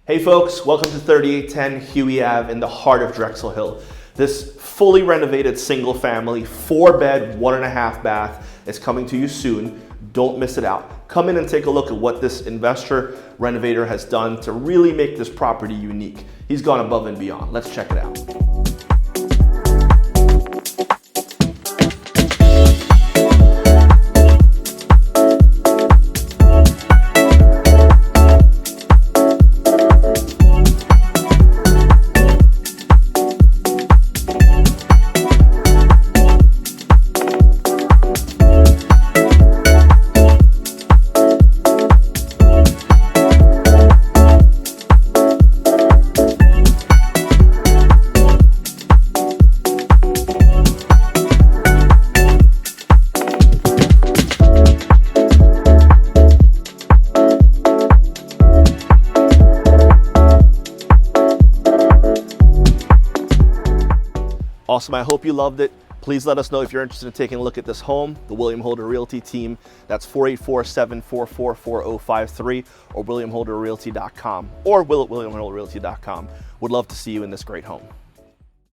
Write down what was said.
Hey folks, welcome to 3810 Huey Ave in the heart of Drexel Hill. This fully renovated single family, 4-bed, 1.5 bath is coming to you soon. Don't miss it out. Come in and take a look at what this investor renovator has done to really make this property unique. He's gone above and beyond. Let's check it out. Awesome, I hope you loved it. Please let us know if you're interested in taking a look at this home. The William Holder Realty team, that's 484-744-4053 or williamholderrealty.com or williamholderrealty.com. Would love to see you in this great home.